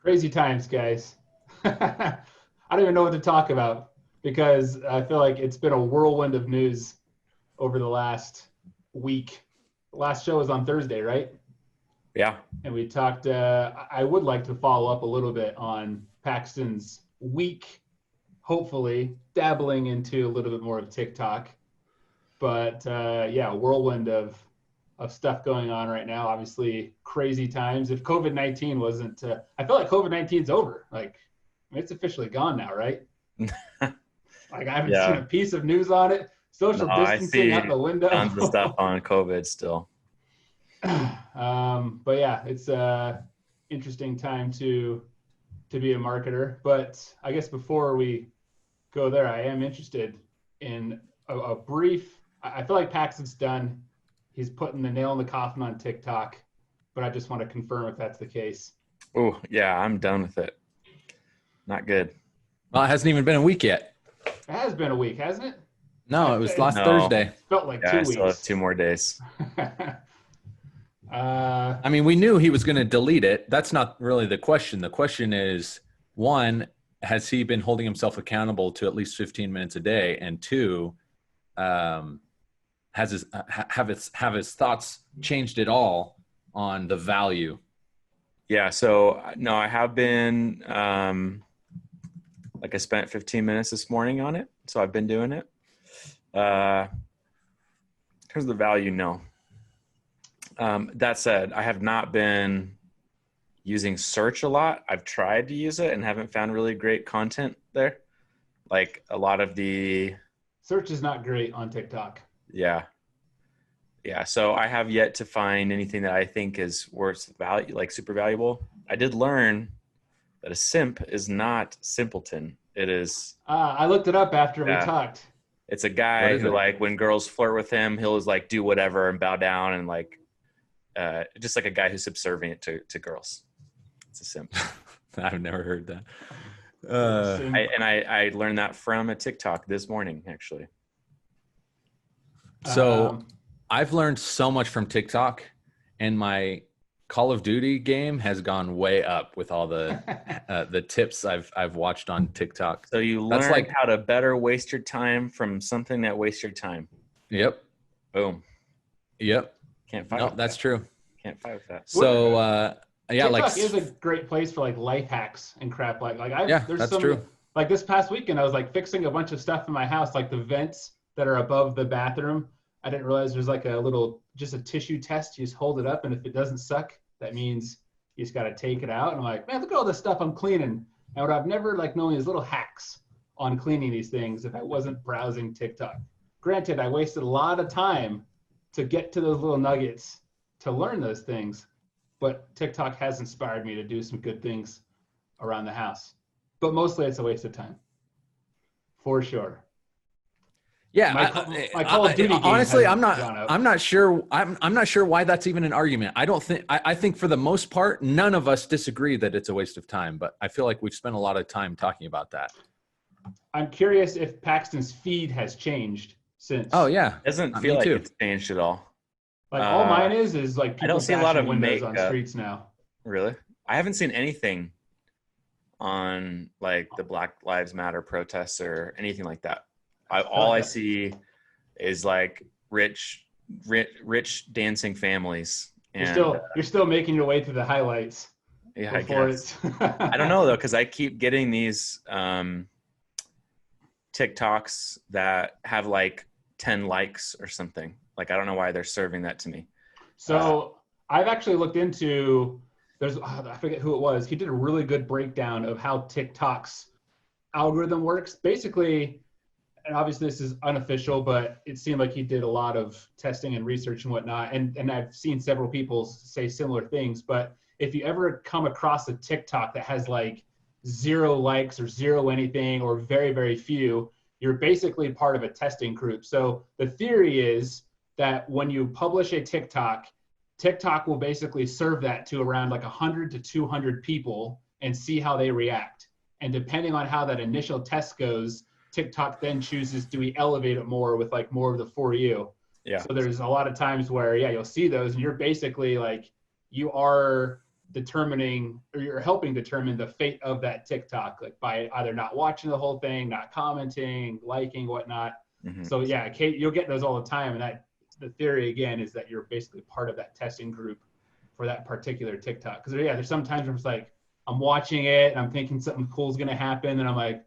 Crazy times, guys. I don't even know what to talk about because I feel like it's been a whirlwind of news over the last week. The last show was on Thursday, right? Yeah. And we talked, I would like to follow up a little bit on Paxton's week, hopefully dabbling into a little bit more of TikTok. But yeah, whirlwind of stuff going on right now. Obviously, crazy times. If COVID-19 wasn't, I feel like COVID-19's over. Like, I mean, it's officially gone now, right? Like, I haven't seen Yeah. a piece of news on it. No, Social I distancing see out the window. tons of stuff on COVID still. But yeah, it's a interesting time to be a marketer. But I guess before we go there, I am interested in a brief. I feel like Paxton's done. He's putting the nail in the coffin on TikTok, but I just want to confirm if that's the case. Oh, yeah, I'm done with it. Not good. Well, it hasn't even been a week yet. It has been a week, hasn't it? No, it was last No. Thursday. It felt like Yeah, 2 I still have weeks. 2 more days. I mean, we knew he was going to delete it. That's not really the question. The question is, one, has he been holding himself accountable to at least 15 minutes a day? And two, have his thoughts changed at all on the value? Yeah, so no, I have been like I spent 15 minutes this morning on it, so I've been doing it. In terms of the value, no. That said, I have not been using search a lot. I've tried to use it and haven't found really great content there. Like a lot of the Search is not great on TikTok. Yeah. So I have yet to find anything that I think is worth value, like super valuable. I did learn that a simp is not simpleton. It is. I looked it up after we talked. It's a guy who, like, when girls flirt with him, he'll like do whatever and bow down and like, just like a guy who's subservient to girls. It's a simp. I've never heard that. I learned that from a TikTok this morning, actually. So I've learned so much from TikTok, and my Call of Duty game has gone way up with all the tips I've watched on TikTok. So you learned how to better waste your time from something that wastes your time. Yep. Boom. Yep. Can't fight. No, that's true. Can't fight with that. So yeah, TikTok is a great place for like life hacks and crap. There's that's some, true. Like this past weekend, I was like fixing a bunch of stuff in my house, like the vents that are above the bathroom. I didn't realize there's like just a tissue test. You just hold it up, and if it doesn't suck, that means you just got to take it out. And I'm like, man, look at all this stuff I'm cleaning. And what I've never like known is little hacks on cleaning these things if I wasn't browsing TikTok. Granted, I wasted a lot of time to get to those little nuggets to learn those things, but TikTok has inspired me to do some good things around the house. But mostly it's a waste of time, for sure. Yeah, my Call of Duty game honestly, I'm gone not. up. I'm not sure. I'm not sure why that's even an argument. I think for the most part, none of us disagree that it's a waste of time. But I feel like we've spent a lot of time talking about that. I'm curious if Paxton's feed has changed since. Oh yeah, it doesn't feel like it's changed at all. Like all mine is like people I don't see a lot of windows on streets now. Really? I haven't seen anything on like the Black Lives Matter protests or anything like that. All I see is like rich dancing families. And, you're still making your way through the highlights. Yeah, I guess. I don't know though, because I keep getting these TikToks that have like 10 likes or something. Like I don't know why they're serving that to me. So I've actually looked into. I forget who it was. He did a really good breakdown of how TikTok's algorithm works. Basically. And obviously this is unofficial, but it seemed like he did a lot of testing and research and whatnot. And I've seen several people say similar things. But if you ever come across a TikTok that has like 0 likes or 0 anything or very, very few, you're basically part of a testing group. So the theory is that when you publish a TikTok will basically serve that to around like 100 to 200 people and see how they react. And depending on how that initial test goes, TikTok then chooses, do we elevate it more with like more of the For You? Yeah. So there's a lot of times where, you'll see those and you're basically like, you are determining, or you're helping determine the fate of that TikTok, like by either not watching the whole thing, not commenting, liking, whatnot. Mm-hmm. So yeah, Kate, you'll get those all the time. And that the theory again is that you're basically part of that testing group for that particular TikTok. Because yeah, there's some times where it's like I'm watching it and I'm thinking something cool is gonna happen, and I'm like,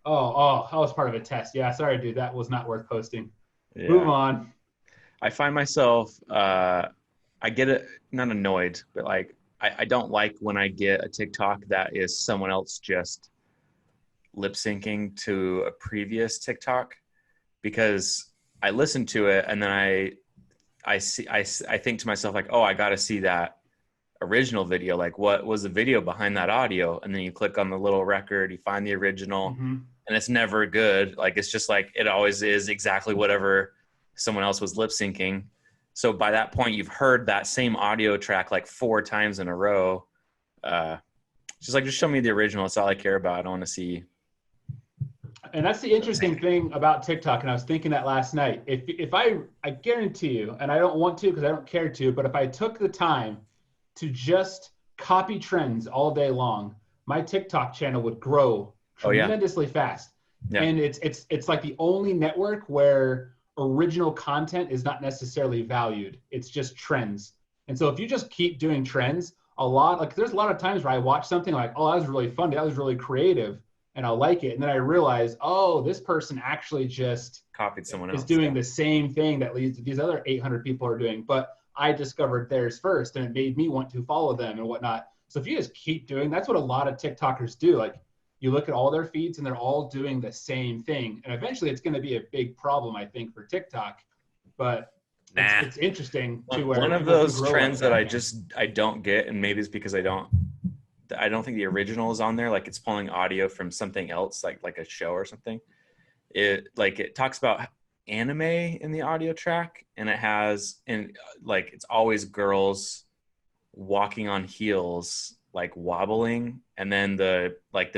oh, I was part of a test. Yeah, sorry, dude, that was not worth posting. Yeah. Move on. I find myself, I get it, not annoyed, but like, I don't like when I get a TikTok that is someone else just lip syncing to a previous TikTok, because I listen to it and then I think to myself like, oh, I got to see that original video. Like, what was the video behind that audio? And then you click on the little record, you find the original, mm-hmm. and it's never good. Like, it's just like, it always is exactly whatever someone else was lip syncing. So by that point, you've heard that same audio track like 4 times in a row. Just like, just show me the original. That's all I care about. I don't want to see. And that's the interesting thing about TikTok. And I was thinking that last night. If I guarantee you, and I don't want to because I don't care to, but if I took the time to just copy trends all day long, my TikTok channel would grow tremendously fast. Yeah. And it's like the only network where original content is not necessarily valued. It's just trends. And so if you just keep doing trends there's a lot of times where I watch something like, oh, that was really funny, that was really creative, and I'll like it. And then I realize, oh, this person actually just copied someone else. Is doing the same thing that these other 800 people are doing. But I discovered theirs first, and it made me want to follow them and whatnot. So if you just keep doing, that's what a lot of TikTokers do. Like, you look at all their feeds and they're all doing the same thing. And eventually it's going to be a big problem, I think, for TikTok. But it's interesting to where one of those trends that I don't get, and maybe it's because I don't think the original is on there. Like, it's pulling audio from something else, like a show or something. It talks about anime in the audio track, and it's always girls walking on heels, like wobbling, and then the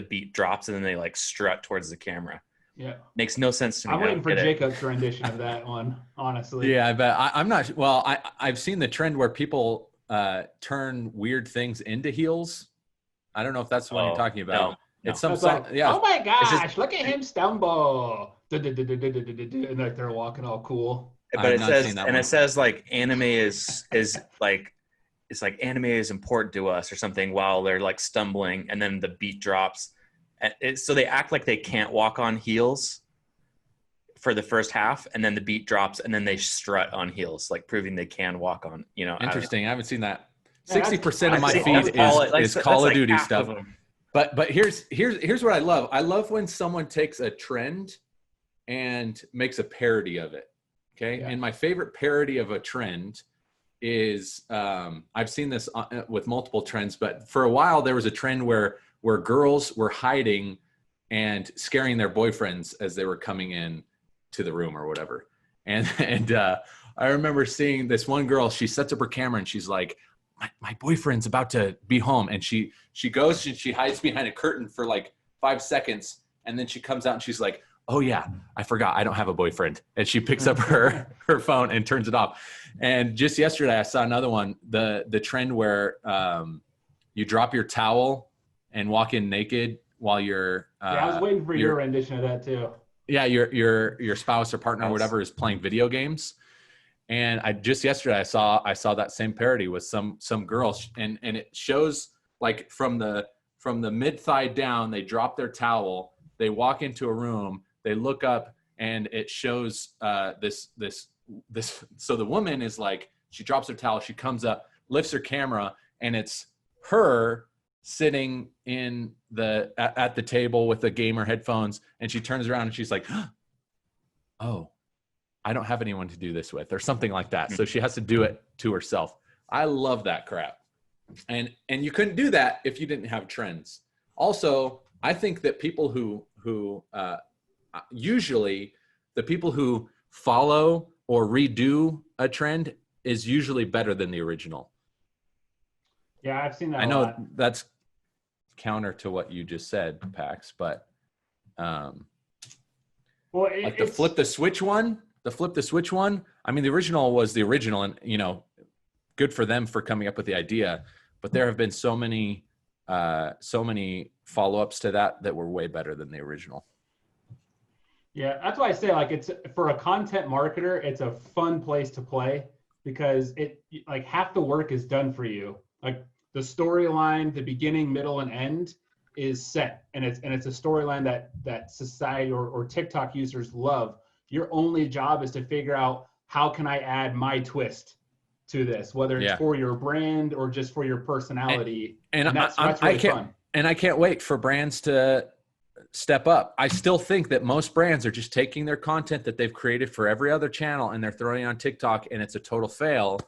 beat drops and then they like strut towards the camera. Yeah, makes no sense to me. I'm waiting for Jacob's rendition of that one, honestly. Yeah, I bet. I'm not. Well, I've seen the trend where people turn weird things into heels. I don't know if that's the one you're talking about. No. It's yeah. Oh my gosh! Look at him stumble. And like they're walking all cool. But it says like anime is like, it's like anime is important to us or something while they're like stumbling, and then the beat drops. So they act like they can't walk on heels for the first half, and then the beat drops, and then they strut on heels, like proving they can walk on, Interesting. I haven't seen that. 60% of my feed is Call of Duty stuff. But here's what I love. I love when someone takes a trend and makes a parody of it. Okay. Yeah. And my favorite parody of a trend is, I've seen this with multiple trends, but for a while there was a trend where girls were hiding and scaring their boyfriends as they were coming in to the room or whatever. And I remember seeing this one girl, she sets up her camera and she's like, my boyfriend's about to be home. And she goes and she hides behind a curtain for like 5 seconds. And then she comes out and she's like, oh yeah, I forgot, I don't have a boyfriend. And she picks up her phone and turns it off. And just yesterday I saw another one, the trend where you drop your towel and walk in naked while you're I was waiting for your rendition of that too. Yeah, your spouse or partner or whatever is playing video games. And yesterday I saw that same parody with some girls, and it shows like from the mid thigh down, they drop their towel, they walk into a room, they look up, and it shows this. So the woman is like, she drops her towel, she comes up, lifts her camera, and it's her sitting at the table with the gamer headphones, and she turns around and she's like, oh, I don't have anyone to do this with, or something like that. So she has to do it to herself. I love that crap. And you couldn't do that if you didn't have trends. Also, I think that people who usually the people who follow or redo a trend is usually better than the original. Yeah, I've seen that. I know that's counter to what you just said, Pax, but like the flip the switch one. I mean, the original was the original, and good for them for coming up with the idea. but there have been so many follow-ups to that were way better than the original. Yeah, that's why I say, like, it's for a content marketer, it's a fun place to play because it, like, half the work is done for you. Like, the storyline, the beginning, middle, and end is set, and it's a storyline that society or TikTok users love. Your only job is to figure out, how can I add my twist to this, whether it's for your brand or just for your personality. And that's really fun. And I can't wait for brands to step up. I still think that most brands are just taking their content that they've created for every other channel and they're throwing it on TikTok, and it's a total fail.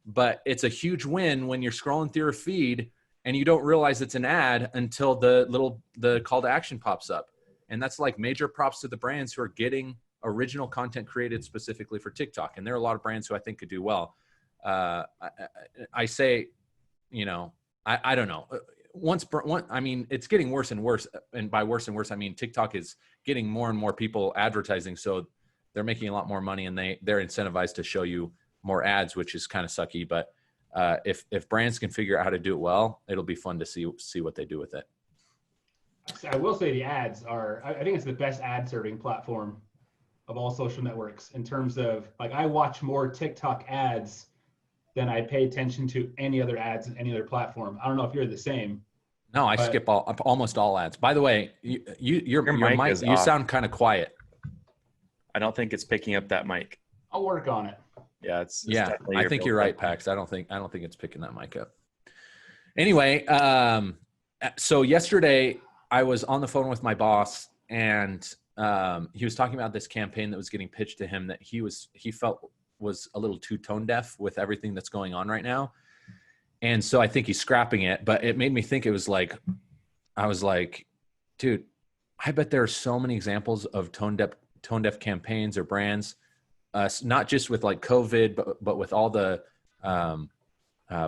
But it's a huge win when you're scrolling through your feed and you don't realize it's an ad until the call to action pops up. And that's like major props to the brands who are getting original content created specifically for TikTok. And there are a lot of brands who I think could do well. I say, you know, I don't know. I mean, it's getting worse and worse. And by worse and worse, I mean, TikTok is getting more and more people advertising. So they're making a lot more money, and they're incentivized to show you more ads, which is kind of sucky. But if brands can figure out how to do it well, it'll be fun to see what they do with it. I will say the ads I think it's the best ad serving platform of all social networks in terms of, like, I watch more TikTok ads than I pay attention to any other ads in any other platform. I don't know if you're the same. No, I skip almost all ads. By the way, your mic you sound kind of quiet. I don't think it's picking up that mic. I'll work on it. Yeah, I think you're right, Pax. I don't think it's picking that mic up. Anyway, so yesterday I was on the phone with my boss, and he was talking about this campaign that was getting pitched to him that he felt was a little too tone deaf with everything that's going on right now. And so I think he's scrapping it, but it made me think, I was like, dude, I bet there are so many examples of tone deaf campaigns or brands, not just with like COVID, but with all the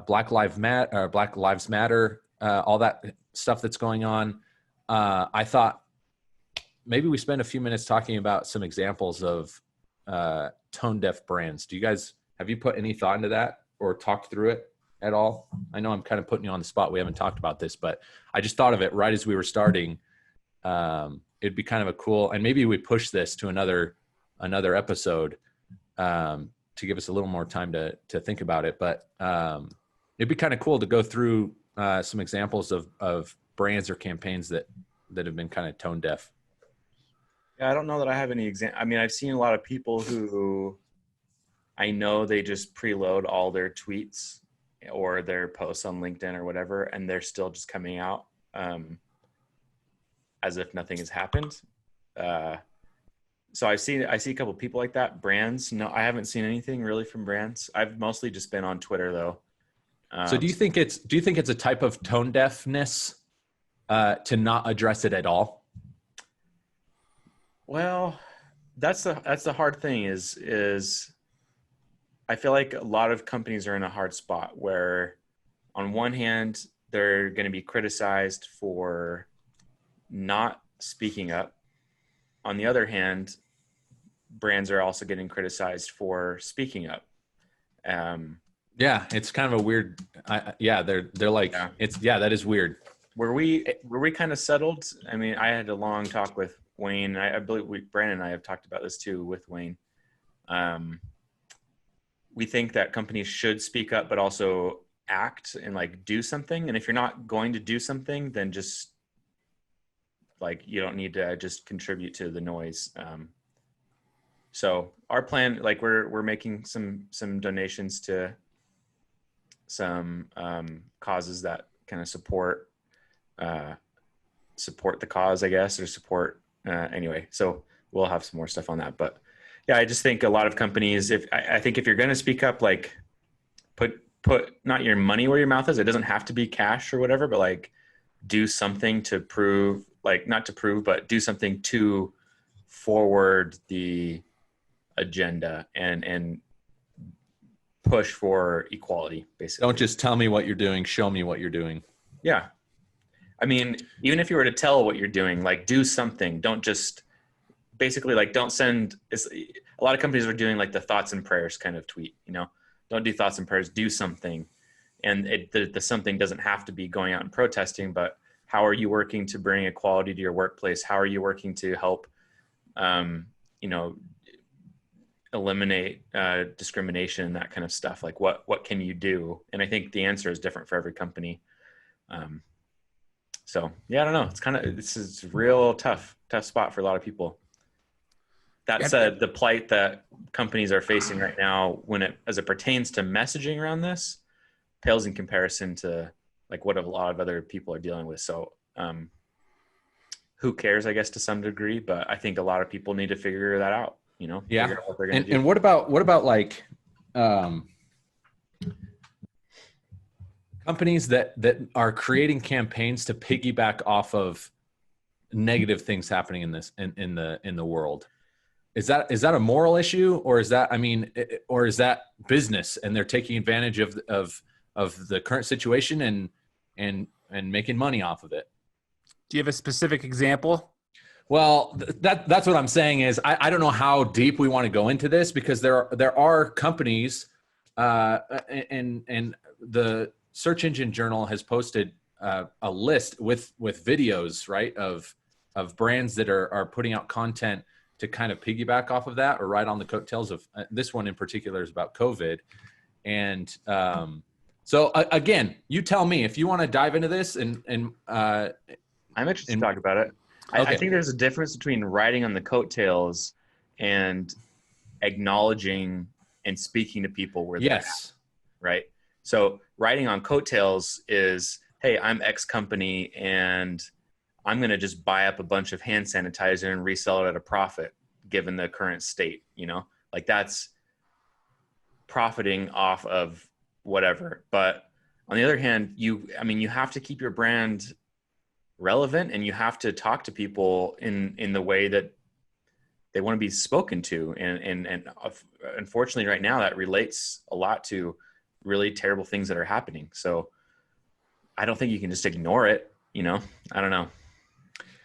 Black Lives Matter, all that stuff that's going on. I thought maybe we spend a few minutes talking about some examples of tone deaf brands. Have you put any thought into that or talked through it at all? I know I'm kind of putting you on the spot. We haven't talked about this, but I just thought of it right as we were starting. It'd be kind of a cool, and maybe we push this to another episode to give us a little more time to think about it. But it'd be kind of cool to go through some examples of brands or campaigns that have been kind of tone deaf. Yeah, I don't know that I have any I mean, I've seen a lot of people who I know they just preload all their tweets or their posts on LinkedIn or whatever, and they're still just coming out as if nothing has happened. So I see a couple of people like that. Brands, no, I haven't seen anything really from brands. I've mostly just been on Twitter though. So do you think it's a type of tone deafness to not address it at all? Well, that's the hard thing is I feel like a lot of companies are in a hard spot where on one hand, they're going to be criticized for not speaking up. On the other hand, brands are also getting criticized for speaking up. Yeah, it's kind of a weird, they're like, that is weird. Were we kind of settled? I mean, I had a long talk with Wayne. I believe Brandon and I have talked about this too with Wayne. We think that companies should speak up, but also act and like do something. And if you're not going to do something, then just like, you don't need to just contribute to the noise. So our plan, like we're making some donations to some causes that kind of support the cause, I guess, or support anyway. So we'll have some more stuff on that. But yeah, I just think a lot of companies, I think if you're going to speak up, like put not your money where your mouth is. It doesn't have to be cash or whatever, but like do something to prove, like not to prove, but do something to forward the agenda and push for equality, basically. Don't just tell me what you're doing, show me what you're doing. Yeah. I mean, even if you were to tell what you're doing, like do something. Don't just basically like don't send. A lot of companies are doing like the thoughts and prayers kind of tweet, you know. Don't do thoughts and prayers, do something. And the something doesn't have to be going out and protesting, but how are you working to bring equality to your workplace? How are you working to help, eliminate discrimination, that kind of stuff? Like what can you do? And I think the answer is different for every company. So yeah, I don't know. This is a real tough spot for a lot of people. That said, the plight that companies are facing right now, as it pertains to messaging around this, pales in comparison to like what a lot of other people are dealing with. So who cares, I guess, to some degree, but I think a lot of people need to figure that out, Yeah. Figure out what they're going to do. And what about like companies that are creating campaigns to piggyback off of negative things happening in the world? Is that a moral issue, or is that business and they're taking advantage of the current situation and making money off of it? Do you have a specific example? Well, that's what I'm saying is I don't know how deep we want to go into this, because there are companies, and the Search Engine Journal has posted a list with videos, right, of brands that are putting out content to kind of piggyback off of that or ride on the coattails of this one in particular is about COVID. And so again, you tell me if you want to dive into this and I'm interested to talk about it. Okay. I think there's a difference between riding on the coattails and acknowledging and speaking to people where they're at, right? So riding on coattails is, hey, I'm X company and I'm going to just buy up a bunch of hand sanitizer and resell it at a profit given the current state, like that's profiting off of whatever. But on the other hand, you have to keep your brand relevant, and you have to talk to people in the way that they want to be spoken to. And unfortunately right now that relates a lot to really terrible things that are happening. So I don't think you can just ignore it. I don't know.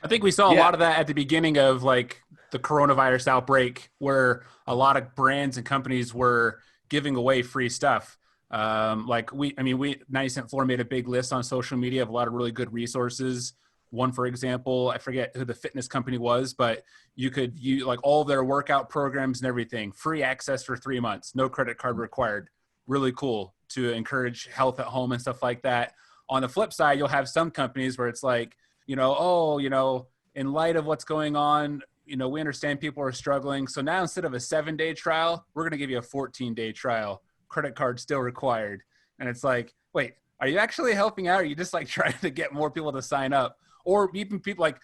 I think we saw a lot of that at the beginning of like the coronavirus outbreak, where a lot of brands and companies were giving away free stuff. Like we 90 Cent Floor made a big list on social media of a lot of really good resources. One, for example, I forget who the fitness company was, but you could use like all of their workout programs and everything, free access for 3 months, no credit card required. Really cool to encourage health at home and stuff like that. On the flip side, you'll have some companies where it's like, in light of what's going on, we understand people are struggling. So now instead of a 7-day trial, we're going to give you a 14-day trial. Credit card still required. And it's like, wait, are you actually helping out? Or are you just like trying to get more people to sign up? Or even people like,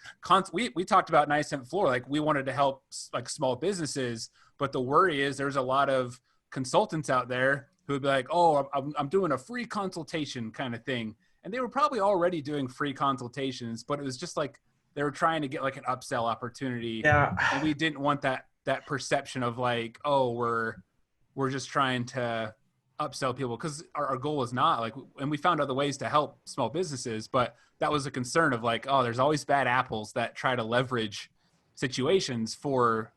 we talked about 90 Cent Floor, like we wanted to help like small businesses, but the worry is there's a lot of consultants out there who would be like, oh, I'm doing a free consultation kind of thing. And they were probably already doing free consultations, but it was just like they were trying to get like an upsell opportunity. Yeah. And we didn't want that perception of like, oh, we're just trying to upsell people, because our goal is not like, and we found other ways to help small businesses, but that was a concern of like, oh, there's always bad apples that try to leverage situations for,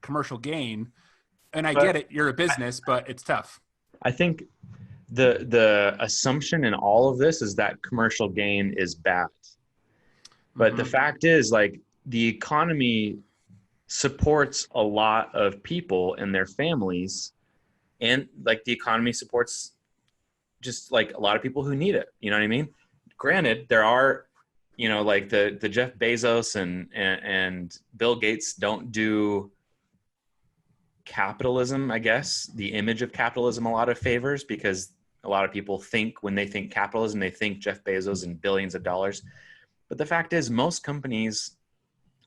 commercial gain. And I get it, you're a business, but it's tough. I think the assumption in all of this is that commercial gain is bad. But the fact is, like, the economy supports a lot of people and their families, and like the economy supports just like a lot of people who need it. You know what I mean? Granted, there are, like the Jeff Bezos and Bill Gates don't do capitalism, I guess, the image of capitalism a lot of favors, because a lot of people think when they think capitalism, they think Jeff Bezos and billions of dollars. But the fact is, most companies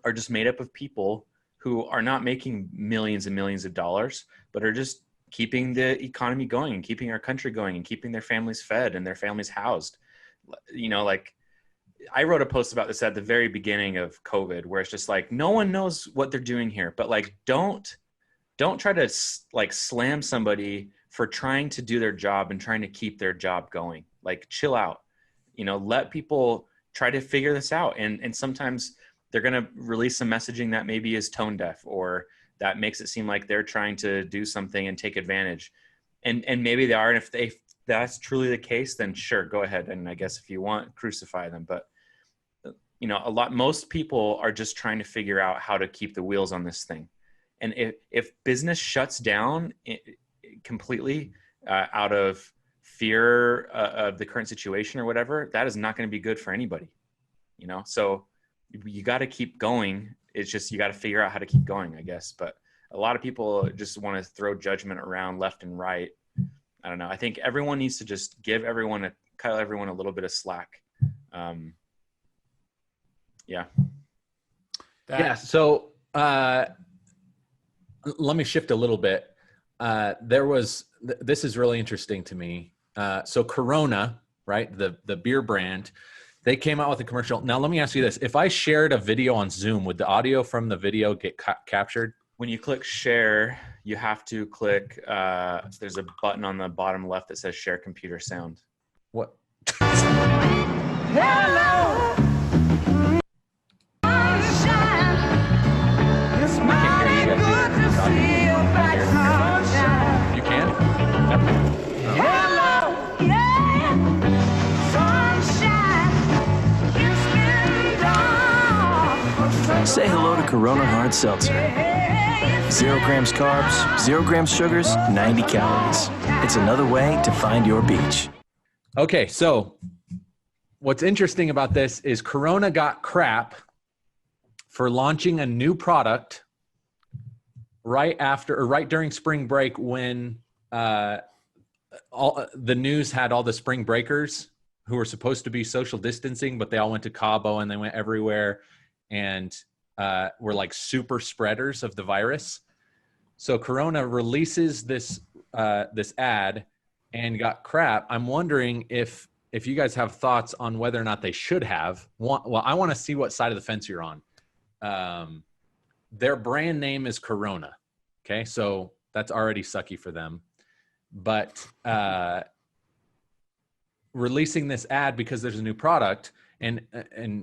are just made up of people who are not making millions and millions of dollars, but are just keeping the economy going and keeping our country going and keeping their families fed and their families housed. Like I wrote a post about this at the very beginning of COVID, where it's just like, no one knows what they're doing here, but like, don't try to like slam somebody for trying to do their job and trying to keep their job going. Like, chill out, let people try to figure this out. And sometimes they're going to release some messaging that maybe is tone deaf, or that makes it seem like they're trying to do something and take advantage. And maybe they are. And if they that's truly the case, then sure, go ahead. And I guess if you want, crucify them. But most people are just trying to figure out how to keep the wheels on this thing. And if business shuts down completely out of fear of the current situation or whatever, that is not going to be good for anybody, so you got to keep going. It's just, you got to figure out how to keep going, I guess. But a lot of people just want to throw judgment around left and right. I don't know. I think everyone needs to just cut everyone a little bit of slack. Yeah. So let me shift a little bit. This is really interesting to me. So Corona, right? The beer brand, they came out with a commercial. Now, let me ask you this. If I shared a video on Zoom, would the audio from the video get captured? When you click share, you have to click, there's a button on the bottom left that says share computer sound. What? Hello. You can? Hello, yeah. Sunshine. Say hello to Corona Hard Seltzer. 0 grams carbs, 0 grams sugars, 90 calories. It's another way to find your beach. Okay, so what's interesting about this is Corona got crap for launching a new product right during spring break, when all the news had all the spring breakers who were supposed to be social distancing, but they all went to Cabo and they went everywhere and were like super spreaders of the virus. So Corona releases this ad and got crap. I'm wondering if you guys have thoughts on whether or not they should have. Well, I want to see what side of the fence you're on. Their brand name is Corona. Okay, so that's already sucky for them. But releasing this ad because there's a new product, and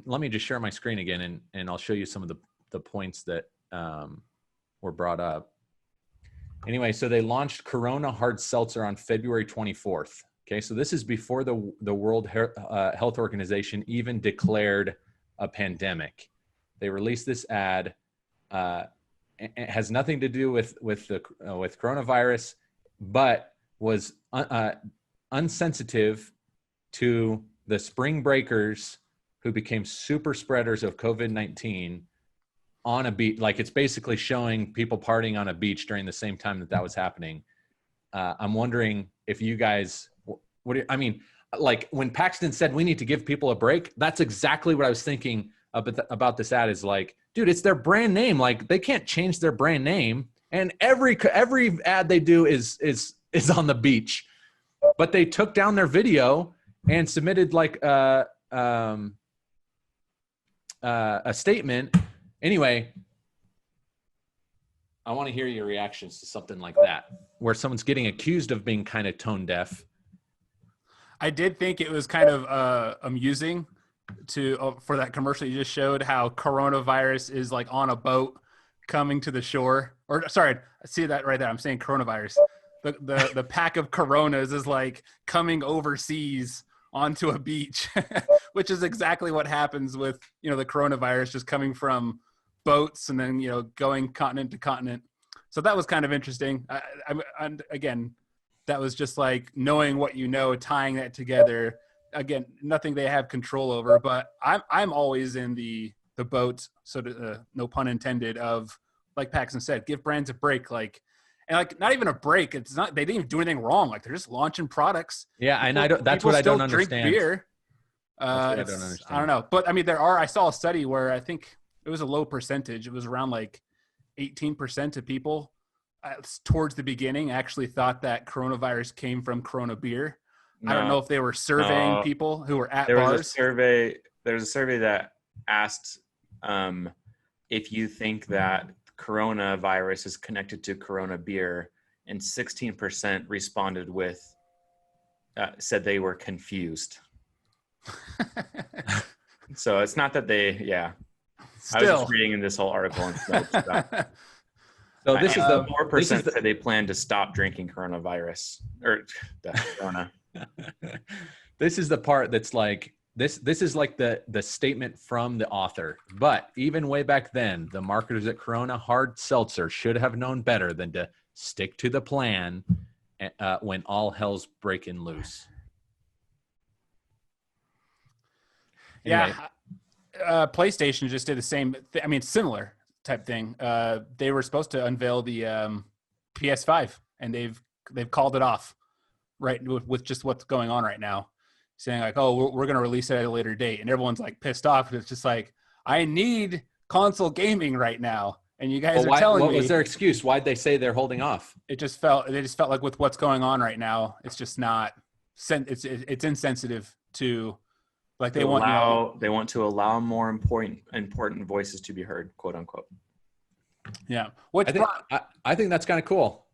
let me just share my screen again, and I'll show you some of the points that were brought up. Anyway, so they launched Corona Hard Seltzer on February 24th. Okay, so this is before the World Health Organization even declared a pandemic. They released this ad. It has nothing to do with coronavirus, but was unsensitive to the spring breakers who became super spreaders of COVID-19 on a beach. Like, it's basically showing people partying on a beach during the same time that was happening. I'm wondering if you guys, like when Paxton said we need to give people a break, that's exactly what I was thinking about this ad. Is like, dude, it's their brand name. Like, they can't change their brand name. And every ad they do is on the beach, but they took down their video and submitted like a statement. Anyway, I want to hear your reactions to something like that, where someone's getting accused of being kind of tone deaf. I did think it was kind of amusing for that commercial you just showed, how coronavirus is like on a boat coming to the shore. Or sorry, I see that right there. I'm saying coronavirus. The pack of Coronas is like coming overseas onto a beach, which is exactly what happens with, the coronavirus just coming from boats and then, going continent to continent. So that was kind of interesting. And again, that was just like knowing what tying that together. Again, nothing they have control over, but I'm always in the boat, so to, no pun intended, of, like Paxton said, give brands a break. Like, and like, not even a break. It's not, they didn't even do anything wrong. Like, they're just launching products. Yeah. And that's what I don't understand. Drink beer. That's what I don't understand. I don't know. But I mean, I saw a study where I think it was a low percentage. It was around like 18% of people towards the beginning actually thought that coronavirus came from Corona beer. No, I don't know if they were surveying people who were at bars. There was a survey that asked if you think that coronavirus is connected to Corona beer, and 16% responded with, said they were confused. So it's not that they, yeah. Still. I was just reading in this whole article. And so this is the 4% said they plan to stop drinking coronavirus or Corona. This is the part that's like this is like the statement from the author. But even way back then, the marketers at Corona Hard Seltzer should have known better than to stick to the plan when all hell's breaking loose. Anyway. Yeah, PlayStation just did the same. I mean, similar type thing. They were supposed to unveil the PS5, and they've called it off, right? With just what's going on right now, saying like, "Oh, we're going to release it at a later date," and everyone's like pissed off. It's just like, I need console gaming right now, and you guys are telling me. What was their excuse? Why'd they say they're holding off? They just felt like with what's going on right now, it's just not. It's insensitive to. Like they want to allow more important voices to be heard, quote unquote. Yeah, I think that's kind of cool.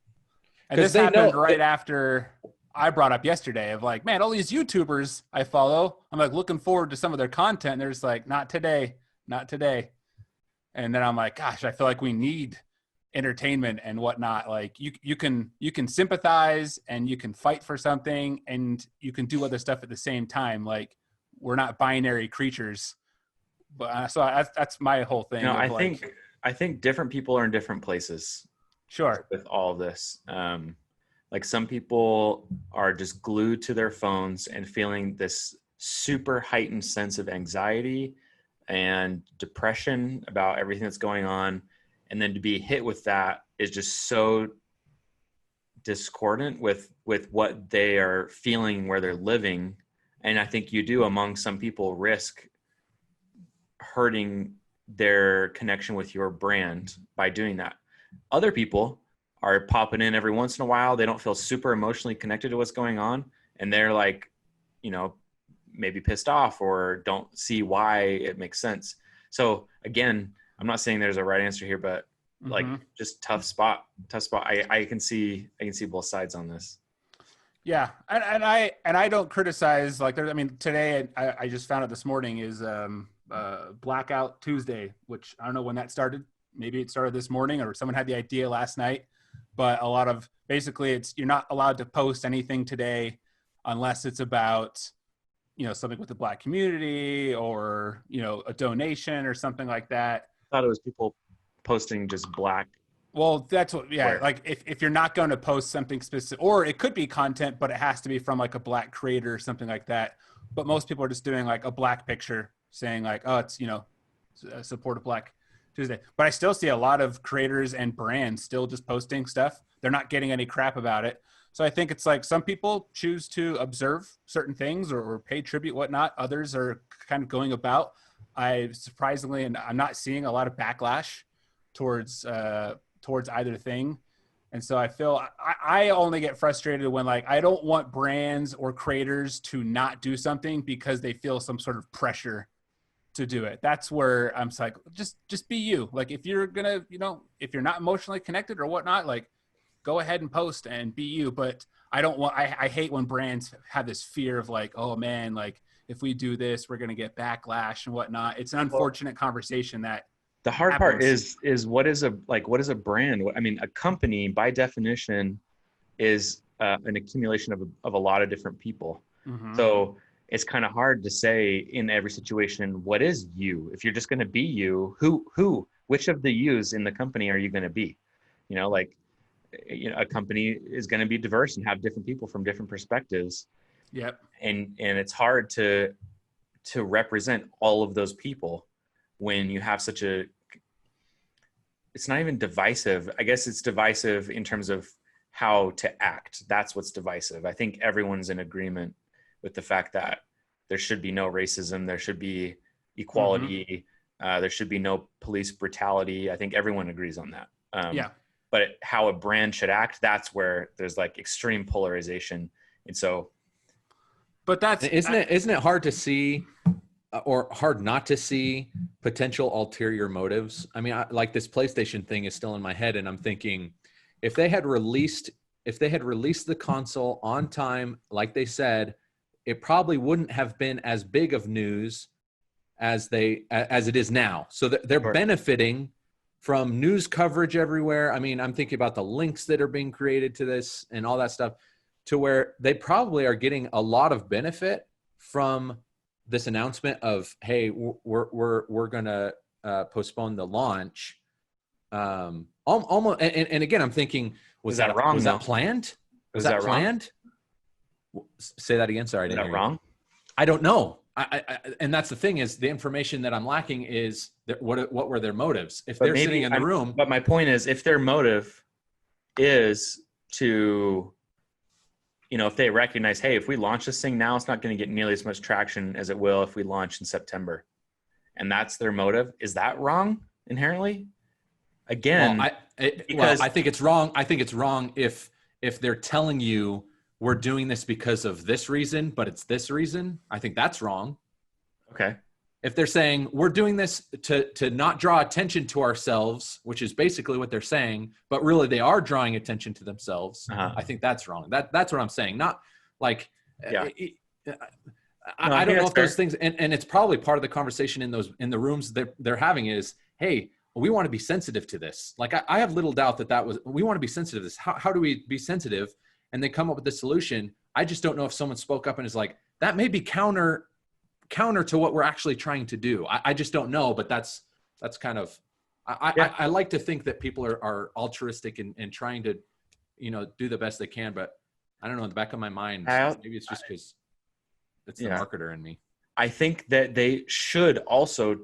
And this happened right after I brought up yesterday of like, man, all these YouTubers I follow, I'm like looking forward to some of their content. And they're just like, not today. And then I'm like, gosh, I feel like we need entertainment and whatnot. Like you can sympathize and you can fight for something and you can do other stuff at the same time. Like, we're not binary creatures, but so that's my whole thing. I think different people are in different places. Sure. With all of this, like some people are just glued to their phones and feeling this super heightened sense of anxiety and depression about everything that's going on, and then to be hit with that is just so discordant with what they are feeling where they're living. And I think you do, among some people, risk hurting their connection with your brand by doing that. Other people are popping in every once in a while. They don't feel super emotionally connected to what's going on. And they're like, maybe pissed off or don't see why it makes sense. So again, I'm not saying there's a right answer here, but like just tough spot. I can see both sides on this. Yeah, and I don't criticize like there. I mean, today I just found out this morning is Blackout Tuesday, which I don't know when that started. Maybe it started this morning, or someone had the idea last night. But a lot of basically, you're not allowed to post anything today unless it's about something with the Black community or a donation or something like that. I thought it was people posting just Black. Well, that's what, yeah. Like if you're not going to post something specific, or it could be content, but it has to be from like a Black creator or something like that. But most people are just doing like a Black picture saying like, oh, it's, support of Black Tuesday. But I still see a lot of creators and brands still just posting stuff. They're not getting any crap about it. So I think it's like some people choose to observe certain things or pay tribute, whatnot. Others are kind of going about. Surprisingly, and I'm not seeing a lot of backlash towards either thing. And so I feel I only get frustrated when like I don't want brands or creators to not do something because they feel some sort of pressure to do it. That's where I'm like, just be you. Like if you're gonna, if you're not emotionally connected or whatnot, like go ahead and post and be you. But I hate when brands have this fear of like, oh man, like if we do this, we're gonna get backlash and whatnot. It's an unfortunate conversation that the hard part is what is a brand? I mean, a company by definition is an accumulation of a lot of different people. Mm-hmm. So it's kind of hard to say in every situation, what is you? If you're just going to be you, which of the yous in the company are you going to be? A company is going to be diverse and have different people from different perspectives. Yep. And it's hard to represent all of those people when you have such it's not even divisive. I guess it's divisive in terms of how to act. That's what's divisive. I think everyone's in agreement with the fact that there should be no racism. There should be equality. Mm-hmm. There should be no police brutality. I think everyone agrees on that. Yeah. But how a brand should act, that's where there's like extreme polarization. And so. But isn't it hard to see or hard not to see potential ulterior motives? I mean, like this PlayStation thing is still in my head, and I'm thinking if they had released the console on time, like they said, it probably wouldn't have been as big of news as it is now. So they're benefiting from news coverage everywhere. I mean, I'm thinking about the links that are being created to this and all that stuff. to where they probably are getting a lot of benefit from this announcement of, hey, we're going to postpone the launch. Almost, and again, I'm thinking, was that wrong? Was that planned? Was that planned? Say that again. Sorry, I didn't hear you. Wrong? I don't know. And that's the thing, is the information that I'm lacking is that what were their motives? If they're sitting in the room. But my point is, if their motive is to, if they recognize, hey, if we launch this thing now, it's not going to get nearly as much traction as it will if we launch in September. And that's their motive. Is that wrong inherently? Again, I think it's wrong. I think it's wrong if they're telling you we're doing this because of this reason, but it's this reason. I think that's wrong. Okay. If they're saying we're doing this to not draw attention to ourselves, which is basically what they're saying, but really they are drawing attention to themselves, I think that's wrong. That's what I'm saying. Not like, yeah. I don't know if those things, and it's probably part of the conversation in the rooms that they're having is, hey, we want to be sensitive to this. Like I have little doubt we want to be sensitive to this. How do we be sensitive? And they come up with this solution. I just don't know if someone spoke up and is like, that may be counter to what we're actually trying to do. I just don't know, but that's kind of, I like to think that people are altruistic and trying to, do the best they can, but I don't know, in the back of my mind, maybe it's just because it's the marketer in me. I think that they should also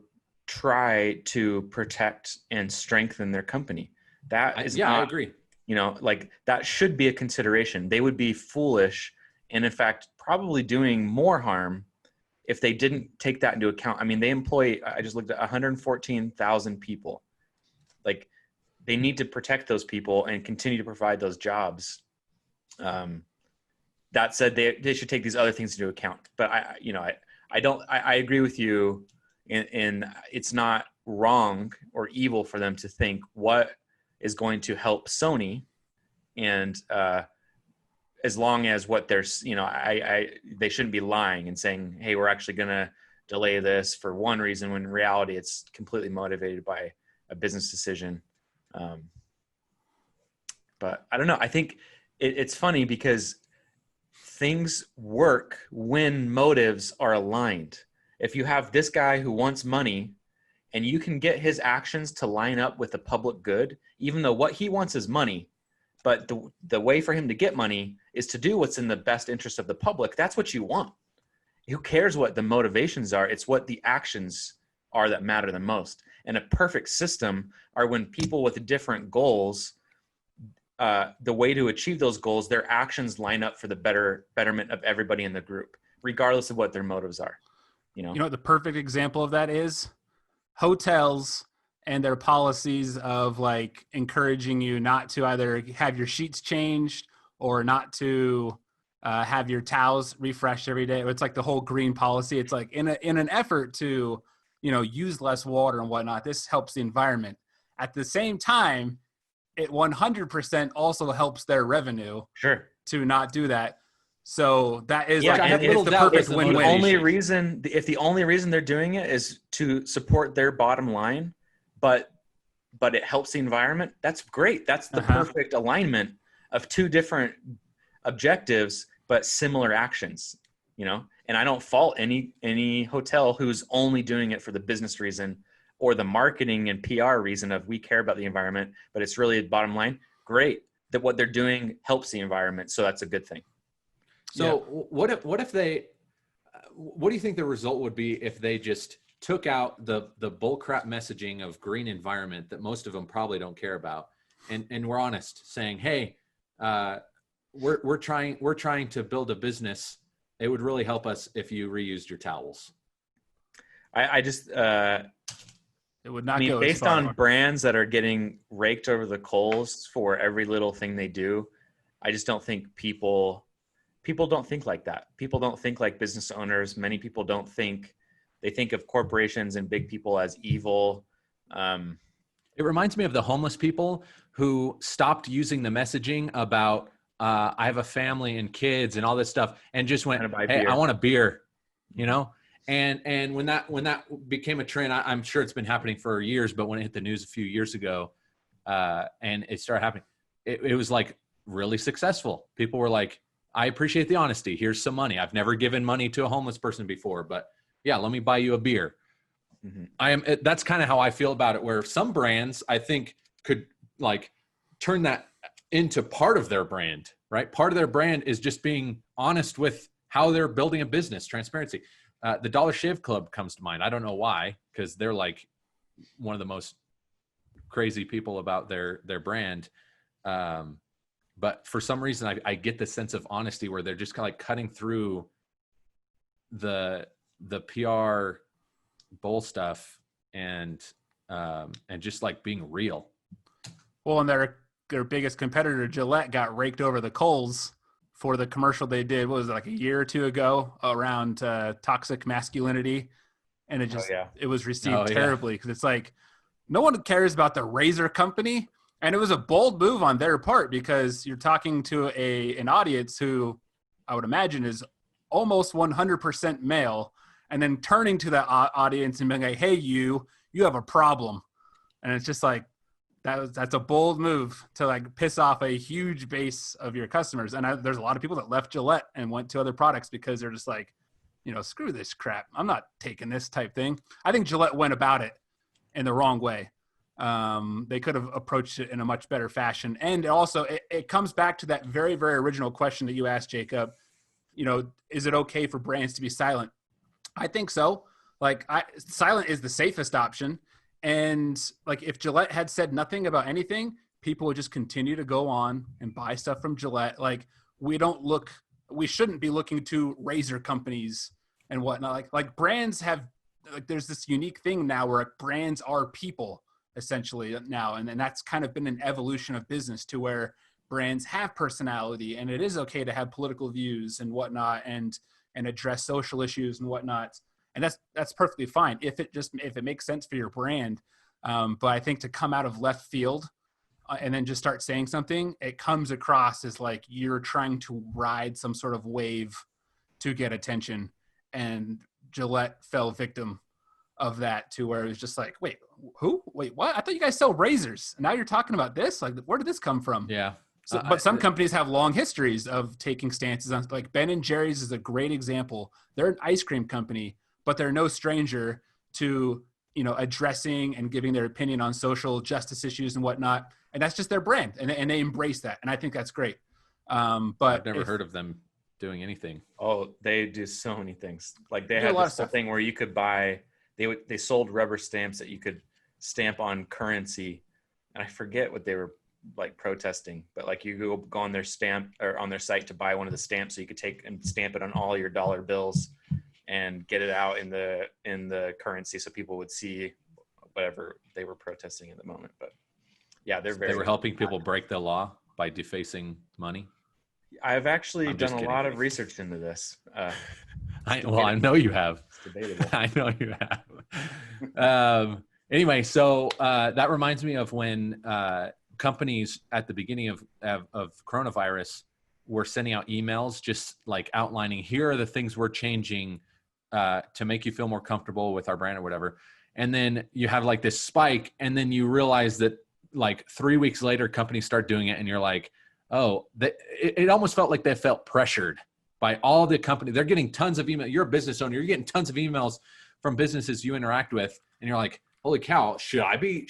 try to protect and strengthen their company. That is I agree. Like that should be a consideration. They would be foolish and in fact, probably doing more harm if they didn't take that into account. I mean, they employ, I just looked at 114,000 people. Like they need to protect those people and continue to provide those jobs. That said, they should take these other things into account, but I agree with you in it's not wrong or evil for them to think what is going to help Sony, and as long as what there's, they shouldn't be lying and saying, hey, we're actually going to delay this for one reason, when in reality it's completely motivated by a business decision. But I don't know. I think it's funny because things work when motives are aligned. If you have this guy who wants money and you can get his actions to line up with the public good, even though what he wants is money, but the way for him to get money is to do what's in the best interest of the public. That's what you want. Who cares what the motivations are? It's what the actions are that matter the most. And a perfect system are when people with different goals, the way to achieve those goals, their actions line up for the betterment of everybody in the group, regardless of what their motives are. You know what the perfect example of that is? Hotels and their policies of like encouraging you not to either have your sheets changed or not to have your towels refreshed every day. It's like the whole green policy. It's like in an effort to, use less water and whatnot. This helps the environment. At the same time, it 100% also helps their revenue. Sure. To not do that. So that is I have little doubt perfect win-win. If the only reason they're doing it is to support their bottom line, but it helps the environment, that's great. That's the perfect alignment of two different objectives, but similar actions, and I don't fault any hotel who's only doing it for the business reason or the marketing and PR reason of we care about the environment, but it's really a bottom line. Great that what they're doing helps the environment. So that's a good thing. So what do you think the result would be if they just took out the bullcrap messaging of green environment that most of them probably don't care about, and we're honest, saying, hey, we're trying to build a business. It would really help us if you reused your towels. I just it would not go based on brands that are getting raked over the coals for every little thing they do. I just don't think people don't think like that. People don't think like business owners. Many people don't think. They think of corporations and big people as evil. It reminds me of the homeless people who stopped using the messaging about I have a family and kids and all this stuff, and just went, hey, I want a beer, And when that became a trend, I'm sure it's been happening for years, but when it hit the news a few years ago, and it started happening, it was like really successful. People were like, I appreciate the honesty. Here's some money. I've never given money to a homeless person before, but yeah, let me buy you a beer. That's kind of how I feel about it, where some brands I think could like turn that into part of their brand, right? Part of their brand is just being honest with how they're building a business, transparency. The Dollar Shave Club comes to mind. I don't know why, because they're like one of the most crazy people about their brand. But for some reason, I get the sense of honesty where they're just kind of like cutting through the PR bull stuff and just like being real. Well, and their biggest competitor, Gillette, got raked over the coals for the commercial they did. What was it, like a year or two ago, around toxic masculinity, and it was received terribly because it's like no one cares about the razor company, and it was a bold move on their part because you're talking to an audience who I would imagine is almost 100% male, and then turning to that audience and being like, "Hey, you have a problem," and it's just like that's a bold move to like piss off a huge base of your customers. And there's a lot of people that left Gillette and went to other products because they're just like, screw this crap. I'm not taking this type thing. I think Gillette went about it in the wrong way. They could have approached it in a much better fashion. And also it comes back to that very, very original question that you asked, Jacob. Is it okay for brands to be silent? I think so. Like silent is the safest option. And like if Gillette had said nothing about anything, people would just continue to go on and buy stuff from Gillette. Like we shouldn't be looking to razor companies and whatnot. Like brands have, like there's this unique thing now where brands are people essentially now. And that's kind of been an evolution of business to where brands have personality, and it is okay to have political views and whatnot and address social issues and whatnot. And that's perfectly fine if it makes sense for your brand. But I think to come out of left field and then just start saying something, it comes across as like you're trying to ride some sort of wave to get attention. And Gillette fell victim of that, to where it was just like, wait, who? Wait, what? I thought you guys sell razors. Now you're talking about this? Like, where did this come from? Yeah. But some companies have long histories of taking stances on, like Ben & Jerry's is a great example. They're an ice cream company, but they're no stranger to, addressing and giving their opinion on social justice issues and whatnot. And that's just their brand. And they embrace that. And I think that's great. But I've never heard of them doing anything. Oh, they do so many things. Like they had this whole thing where you could buy, they sold rubber stamps that you could stamp on currency. And I forget what they were like protesting, but like you go on their stamp or on their site to buy one of the stamps so you could take and stamp it on all your dollar bills and get it out in the currency so people would see whatever they were protesting at the moment. But yeah, they were helping people break the law by defacing money. I've actually done a lot of research into this. I know you have. It's debatable. I know you have. Anyway, so that reminds me of when companies at the beginning of coronavirus were sending out emails just like outlining, here are the things we're changing to make you feel more comfortable with our brand or whatever. And then you have like this spike, and then you realize that like 3 weeks later companies start doing it, and you're like, oh, it almost felt like they felt pressured by all the company. They're getting tons of email. You're a business owner. You're getting tons of emails from businesses you interact with, and you're like, holy cow, should I be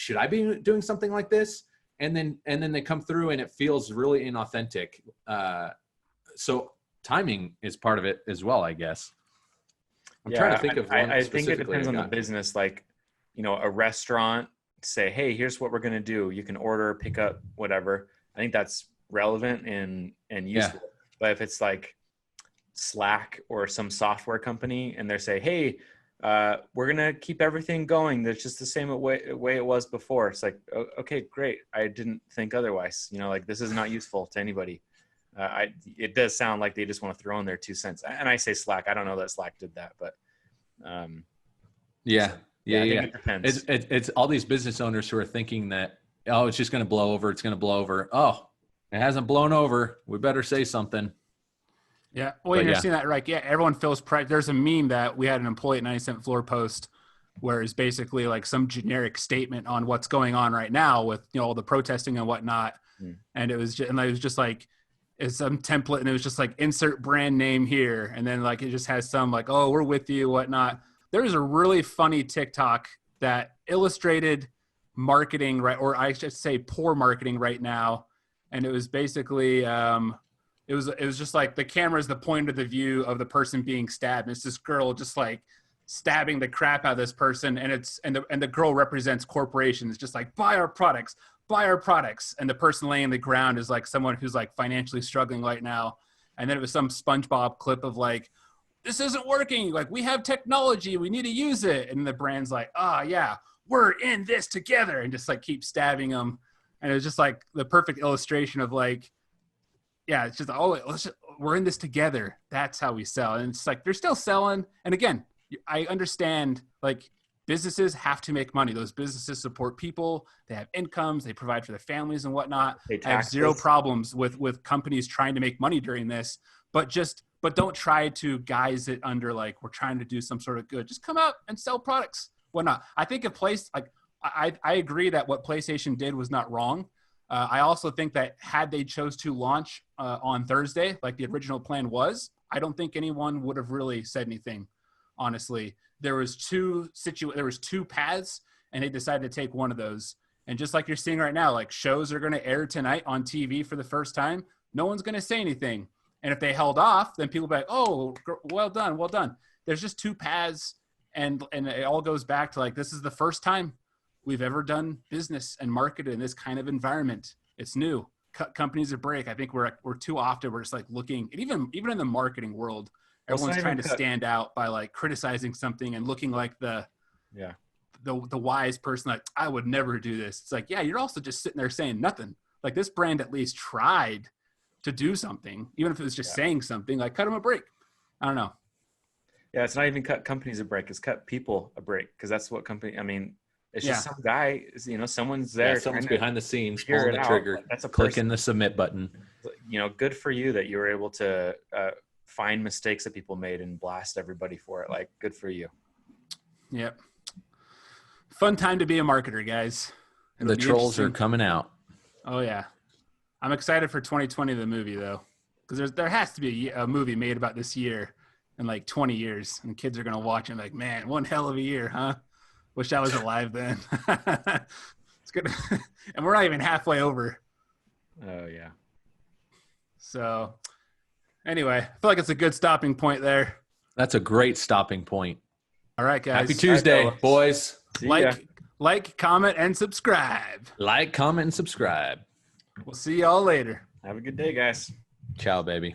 doing something like this? And then they come through and it feels really inauthentic. So timing is part of it as well, I guess. I'm trying to think of one. I think it depends on the business. Like, a restaurant say, hey, here's what we're going to do. You can order, pick up, whatever. I think that's relevant and useful. Yeah. But if it's like Slack or some software company and they say, hey, we're going to keep everything going, that's just the same way it was before. It's like, okay, great. I didn't think otherwise. Like this is not useful to anybody. It does sound like they just want to throw in their 2 cents. And I say Slack. I don't know that Slack did that, but yeah. It depends. It's all these business owners who are thinking that, oh, it's just going to blow over. It's going to blow over. Oh, it hasn't blown over. We better say something. Yeah. Well, you're seeing that, right? Yeah. Everyone feels pride. There's a meme that we had an employee at 90 Cent Floor post where it's basically like some generic statement on what's going on right now with, all the protesting and whatnot. And it was just like, is some template, and it was just like insert brand name here, and then like it just has some like, oh, we're with you, whatnot. There was a really funny TikTok that illustrated marketing, right, or I should say poor marketing right now, and it was basically it was just like the camera is the point of the view of the person being stabbed. And it's this girl just like stabbing the crap out of this person, and the girl represents corporations. It's just like buy our products, and the person laying on the ground is like someone who's like financially struggling right now. And then it was some SpongeBob clip of like, this isn't working, like we have technology, we need to use it, and the brand's like, yeah, we're in this together, and just like keep stabbing them. And it was just like the perfect illustration of like, yeah, it's just we're in this together, that's how we sell. And it's like they're still selling. And again, I understand like businesses have to make money. Those businesses support people, they have incomes, they provide for their families and whatnot. I have zero problems with companies trying to make money during this, but don't try to guise it under like we're trying to do some sort of good. Just come out and sell products, whatnot. I think I agree that what PlayStation did was not wrong. I also think that had they chose to launch on Thursday, like the original plan was, I don't think anyone would have really said anything. Honestly, there was two paths, and they decided to take one of those. And just like you're seeing right now, like shows are going to air tonight on TV for the first time. No one's going to say anything. And if they held off, then people will be like, oh, well done, well done. There's just two paths, and it all goes back to like, this is the first time we've ever done business and marketed in this kind of environment. It's new. Companies are break. I think we're too often, we're just like looking, and even in the marketing world, everyone's trying to stand out by like criticizing something and looking like the wise person, like, I would never do this. It's like, yeah, you're also just sitting there saying nothing. Like this brand at least tried to do something, even if it was just saying something, like cut them a break. I don't know. Yeah, it's not even cut companies a break, it's cut people a break, because that's what it's just some guy, someone's there. Yeah, someone's behind the scenes, pulling the trigger, that's clicking the submit button. Good for you that you were able to find mistakes that people made and blast everybody for it. Like, good for you. Yep. Fun time to be a marketer, guys. The trolls are coming out. Oh, yeah. I'm excited for 2020, the movie, though, because there has to be a movie made about this year in like 20 years, and kids are going to watch it like, man, one hell of a year, huh? Wish I was alive then. It's good. And we're not even halfway over. Oh, yeah. So anyway, I feel like it's a good stopping point there. That's a great stopping point. All right, guys. Happy Tuesday, boys. Like, comment, and subscribe. Like, comment, and subscribe. We'll see y'all later. Have a good day, guys. Ciao, baby.